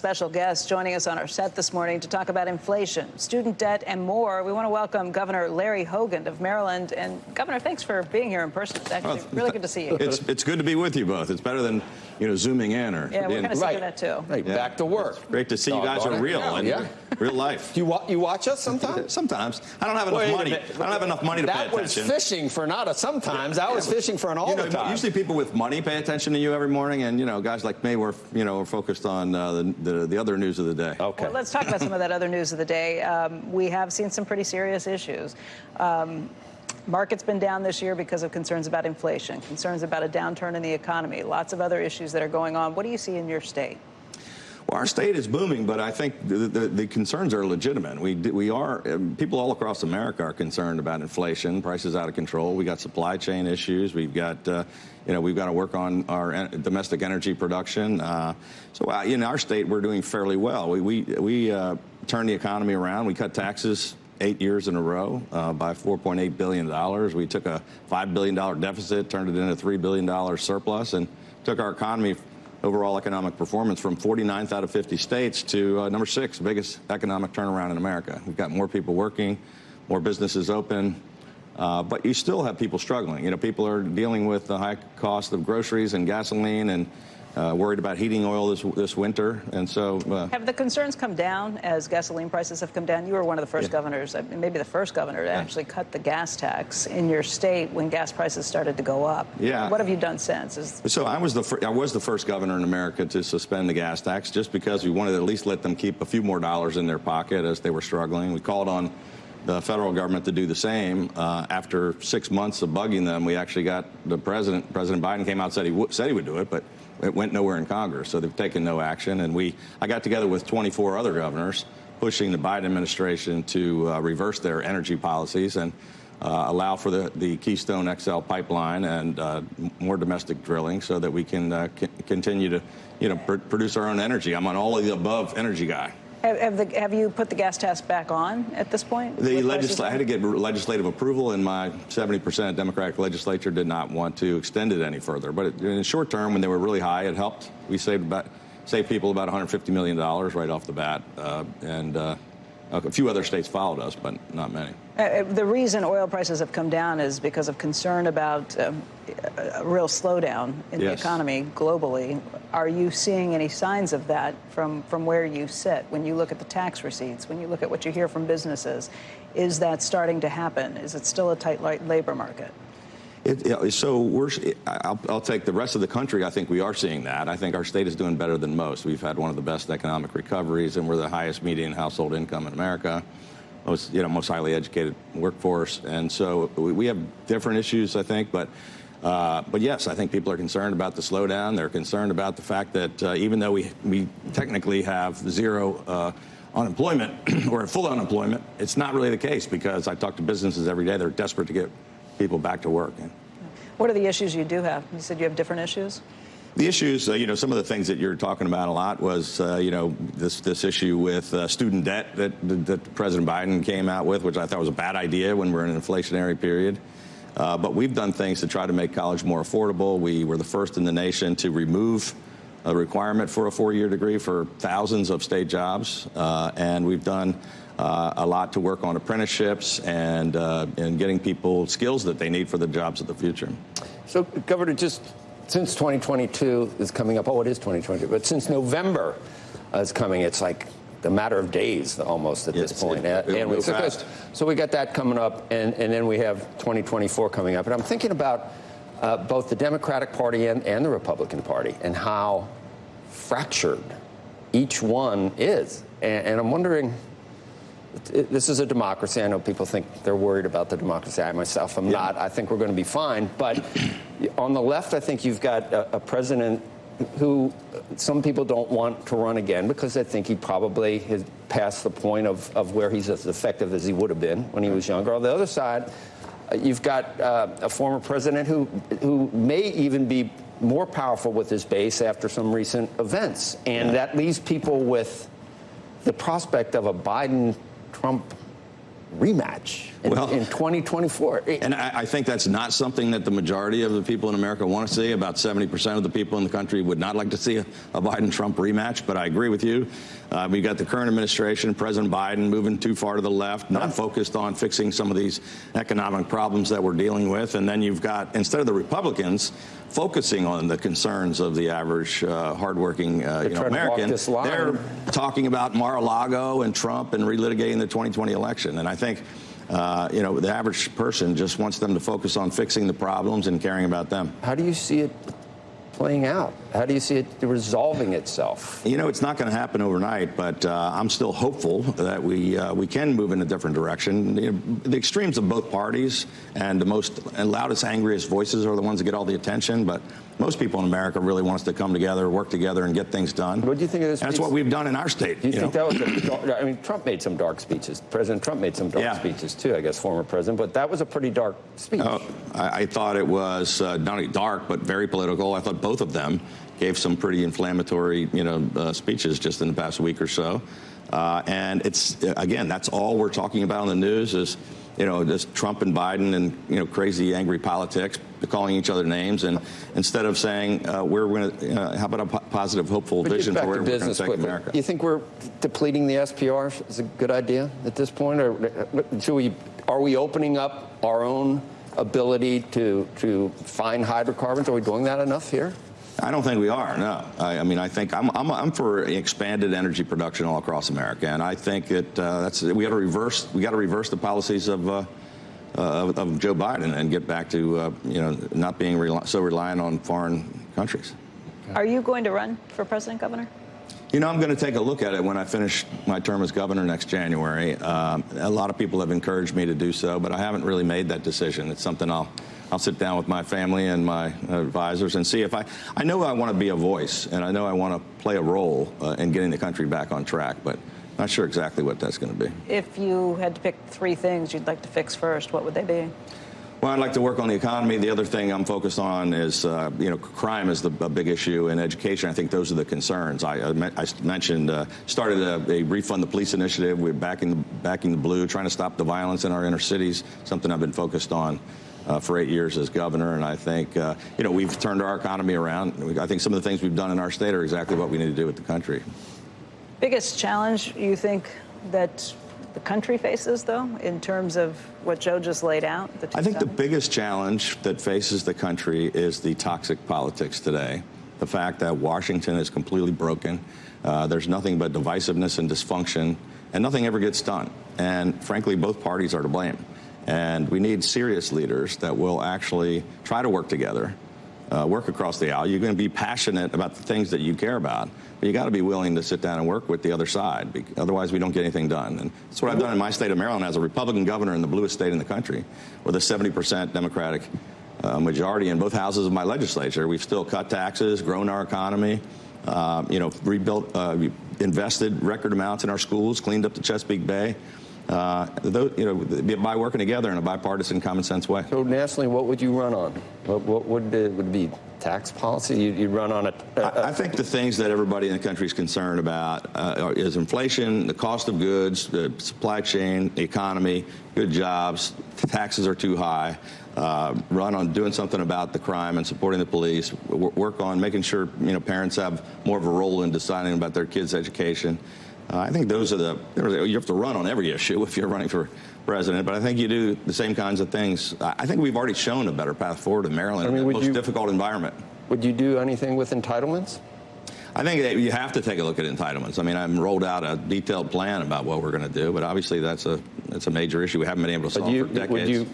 special guest joining us on our set this morning to talk about inflation, student debt, and more. We want to welcome Governor Larry Hogan of Maryland. And Governor, thanks for being here in person. It's actually really good to see you. It's good to be with you both. It's better than, zooming in or we're going to see that too. Right, yeah. Back to work. It's great to see you guys are real and real life. Do you watch us sometimes? Sometimes. I don't have enough money. I don't have enough money to pay attention. That was fishing for not a sometimes. I was fishing for an all the time. Usually people with money pay attention to you every morning, and guys like me, we're focused on the other news of the day. Okay. Well, let's talk about some of that other news of the day. We have seen some pretty serious issues. Market's been down this year because of concerns about inflation, concerns about a downturn in the economy, lots of other issues that are going on. What do you see in your state? Well, our state is booming, but I think the concerns are legitimate. People all across America are concerned about inflation, prices out of control. We got supply chain issues. We've got, we've got to work on our domestic energy production. So in our state, we're doing fairly well. We turned the economy around. We cut taxes 8 years in a row by $4.8 billion. We took a $5 billion deficit, turned it into a $3 billion surplus, and took our economy, overall economic performance, from 49th out of 50 states to number 6, biggest economic turnaround in America. We've got more people working, more businesses open, but you still have people struggling. People are dealing with the high cost of groceries and gasoline and worried about heating oil this winter. And so have the concerns come down as gasoline prices have come down? You were one of the first governors, maybe the first governor, to actually cut the gas tax in your state when gas prices started to go up. Yeah. What have you done since? So I was the first governor in America to suspend the gas tax, just because we wanted to at least let them keep a few more dollars in their pocket as they were struggling. We called on the federal government to do the same. After 6 months of bugging them, we actually got President Biden came out and said he would do it, but it went nowhere in Congress, so they've taken no action. And I got together with 24 other governors pushing the Biden administration to reverse their energy policies and allow for the Keystone XL pipeline and more domestic drilling so that we can continue to produce our own energy. I'm an all of the above energy guy. Have you put the gas tax back on at this point? I had to get legislative approval, and my 70% Democratic legislature did not want to extend it any further. But in the short term, when they were really high, it helped. We saved people about $150 million right off the bat, and a few other states followed us, but not many. The reason oil prices have come down is because of concern about a real slowdown in the economy globally. Are you seeing any signs of that from where you sit? When you look at the tax receipts, when you look at what you hear from businesses, is that starting to happen? Is it still a tight labor market? I'll take the rest of the country. I think we are seeing that. I think our state is doing better than most. We've had one of the best economic recoveries, and we're the highest median household income in America, most highly educated workforce. And so we have different issues, I think, but yes, I think people are concerned about the slowdown. They're concerned about the fact that even though we technically have zero unemployment or full unemployment, it's not really the case, because I talk to businesses every day. They're desperate to get people back to work. What are the issues you do have? You said you have different issues? The issues, some of the things that you're talking about a lot was, this issue with student debt that President Biden came out with, which I thought was a bad idea when we're in an inflationary period. But we've done things to try to make college more affordable. We were the first in the nation to remove a requirement for a 4-year degree for thousands of state jobs. And we've done a lot to work on apprenticeships and getting people skills that they need for the jobs of the future. So, Governor, just since 2022 is coming up, it is 2022, but since November is coming, it's like a matter of days almost at this point. So we got that coming up, and then we have 2024 coming up. And I'm thinking about both the Democratic Party and the Republican Party and how fractured each one is. And I'm wondering, this is a democracy. I know people think they're worried about the democracy. I myself am not. I think we're going to be fine. But on the left, I think you've got a president who some people don't want to run again because they think he probably has passed the point of where he's as effective as he would have been when he was younger. On the other side, you've got a former president who may even be more powerful with his base after some recent events. And that leaves people with the prospect of a Biden-Trump rematch in 2024. And I think that's not something that the majority of the people in America want to see. About 70% of the people in the country would not like to see a Biden-Trump rematch. But I agree with you. We got the current administration, President Biden, moving too far to the left, not focused on fixing some of these economic problems that we're dealing with. And then you've got, instead of the Republicans focusing on the concerns of the average, hardworking American, they're talking about Mar-a-Lago and Trump and relitigating the 2020 election. And I think, the average person just wants them to focus on fixing the problems and caring about them. How do you see it playing out? How do you see it resolving itself? It's not going to happen overnight, but I'm still hopeful that we can move in a different direction. The extremes of both parties and the most and loudest, angriest voices are the ones that get all the attention, but most people in America really want us to come together, work together, and get things done. What do you think of this? That's what we've done in our state. Do you think that was Trump made some dark speeches. President Trump made some dark speeches, too, I guess, former president, but that was a pretty dark speech. I thought it was not only dark, but very political. I thought both of them gave some pretty inflammatory, speeches just in the past week or so. And it's, again, that's all we're talking about on the news is, this Trump and Biden and, crazy, angry politics, calling each other names. And instead of saying, we're going to, how about a positive, hopeful vision for where we're going to take America? You think we're depleting the SPR is a good idea at this point? Or are we opening up our own ability to find hydrocarbons? Are we doing that enough here? I don't think we are. No, I think I'm for expanded energy production all across America, and I think that we got to reverse the policies of Joe Biden and get back to not being so reliant on foreign countries. Are you going to run for president, Governor? I'm going to take a look at it when I finish my term as governor next January. A lot of people have encouraged me to do so, but I haven't really made that decision. It's something I'll sit down with my family and my advisors and see if I know I want to be a voice, and I know I want to play a role in getting the country back on track, but not sure exactly what that's going to be. If you had to pick 3 things you'd like to fix first, what would they be? Well, I'd like to work on the economy. The other thing I'm focused on is, crime is a big issue, and education. I think those are the concerns. I mentioned, started a refund the police initiative. We're backing the blue, trying to stop the violence in our inner cities, something I've been focused on for 8 years as governor. And I think, we've turned our economy around. I think some of the things we've done in our state are exactly what we need to do with the country. Biggest challenge you think that the country faces, though, in terms of what Joe just laid out? I think the biggest challenge that faces the country is the toxic politics today. The fact that Washington is completely broken. There's nothing but divisiveness and dysfunction, and nothing ever gets done. And frankly, both parties are to blame. And we need serious leaders that will actually try to work together, work across the aisle. You're going to be passionate about the things that you care about, but you got to be willing to sit down and work with the other side. Otherwise, we don't get anything done. And that's what I've done in my state of Maryland as a Republican governor in the bluest state in the country, with a 70% Democratic majority in both houses of my legislature. We've still cut taxes, grown our economy, rebuilt, invested record amounts in our schools, cleaned up the Chesapeake Bay. By working together in a bipartisan, common sense way. So nationally, what would you run on? What would it be? Tax policy? You'd run on it? I think the things that everybody in the country is concerned about is inflation, the cost of goods, the supply chain, the economy, good jobs. Taxes are too high. Run on doing something about the crime and supporting the police. Work on making sure parents have more of a role in deciding about their kids' education. I think those are you have to run on every issue if you're running for president, but I think you do the same kinds of things. I think we've already shown a better path forward in Maryland in the most difficult environment. Would you do anything with entitlements? I think that you have to take a look at entitlements. I've rolled out a detailed plan about what we're going to do, but obviously that's a major issue we haven't been able to solve for decades.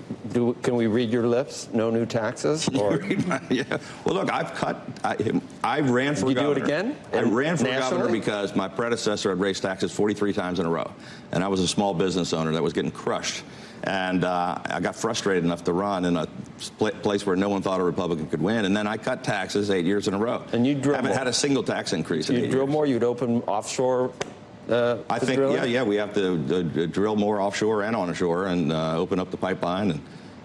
Can we read your lips? No new taxes? Or? Yeah. Well, look, I ran for governor. Did you do it again? I ran for governor because my predecessor had raised taxes 43 times in a row, and I was a small business owner that was getting crushed. And I got frustrated enough to run in a place where no one thought a Republican could win. And then I cut taxes 8 years in a row. And you haven't had a single tax increase in 8 years. You'd drill more? You'd open offshore? I think, we have to drill more offshore and onshore and open up the pipeline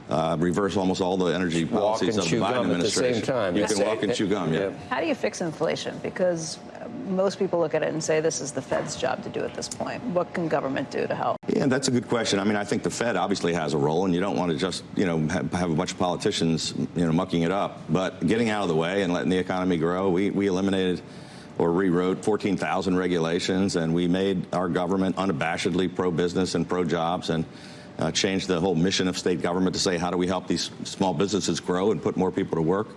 and reverse almost all the energy policies of the Biden administration. At the same time. You can walk and chew gum, yeah. How do you fix inflation? Because most people look at it and say this is the Fed's job to do at this point. What can government do to help? Yeah, that's a good question. I mean, I think the Fed obviously has a role, and you don't want to just, have a bunch of politicians, mucking it up. But getting out of the way and letting the economy grow, we eliminated or rewrote 14,000 regulations, and we made our government unabashedly pro-business and pro-jobs, and changed the whole mission of state government to say, how do we help these small businesses grow and put more people to work?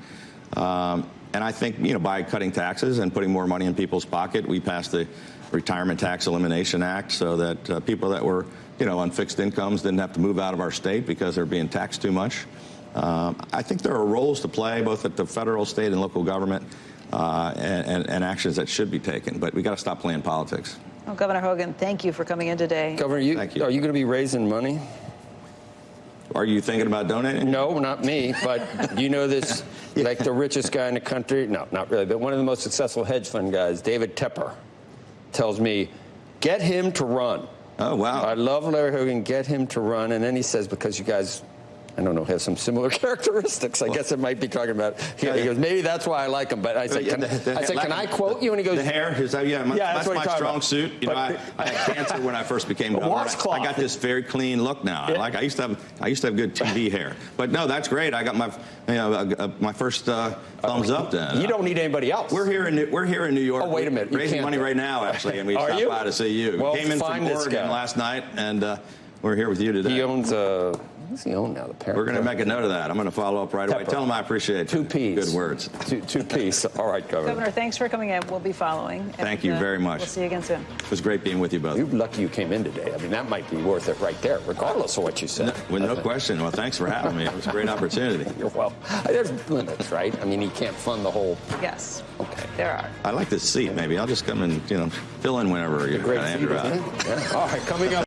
And I think, by cutting taxes and putting more money in people's pocket, we passed the Retirement Tax Elimination Act so that people that were, on fixed incomes didn't have to move out of our state because they're being taxed too much. I think there are roles to play both at the federal, state, and local government, and actions that should be taken. But we got to stop playing politics. Well, Governor Hogan, thank you for coming in today. Governor, thank you. Are you going to be raising money? Are you thinking about donating? No, not me, but you know this, like the richest guy in the country, no, not really, but one of the most successful hedge fund guys, David Tepper, tells me, get him to run. Oh, wow. I love Larry Hogan, get him to run. And then he says, because you guys, I don't know, have some similar characteristics. I guess it might be talking about. He goes, maybe that's why I like him. But I said, can I quote you? And he goes, the hair. Is that, that's my strong suit. I had cancer when I first became governor. I got this very clean look now. Yeah. I used to have good TV hair. But no, that's great. I got my first thumbs up. Then you don't need anybody else. We're here in New York. Oh, wait a minute. Raising money right now, actually, and we stopped by to see you. Well, Came in from Oregon last night, and we're here with you today. He owns what's he own now? The parent. We're going to make a note of that. I'm going to follow up right away. Tell him I appreciate Two P's. Good words. Two P's. All right, Governor. Governor, thanks for coming in. We'll be following. Thank you very much. We'll see you again soon. It was great being with you both. You're lucky you came in today. I mean, that might be worth it right there, regardless of what you said. No question. Well, thanks for having me. It was a great opportunity. You're welcome. There's limits, right? I mean, you can't fund the whole. Yes. Okay. There are. I like this seat. Maybe I'll just come and fill in whenever you're Great Andrew out. Yeah. All right, coming up.